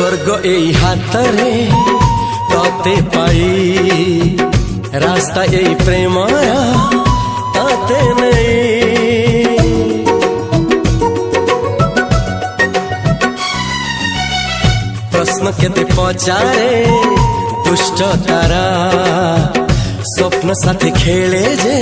स्वर्ग एई हातरे तते पाई रास्ता एई प्रेमरा ताते नहीं। प्रश्न केते पचारे दुष्ट तारा स्वप्न साथे खेले जे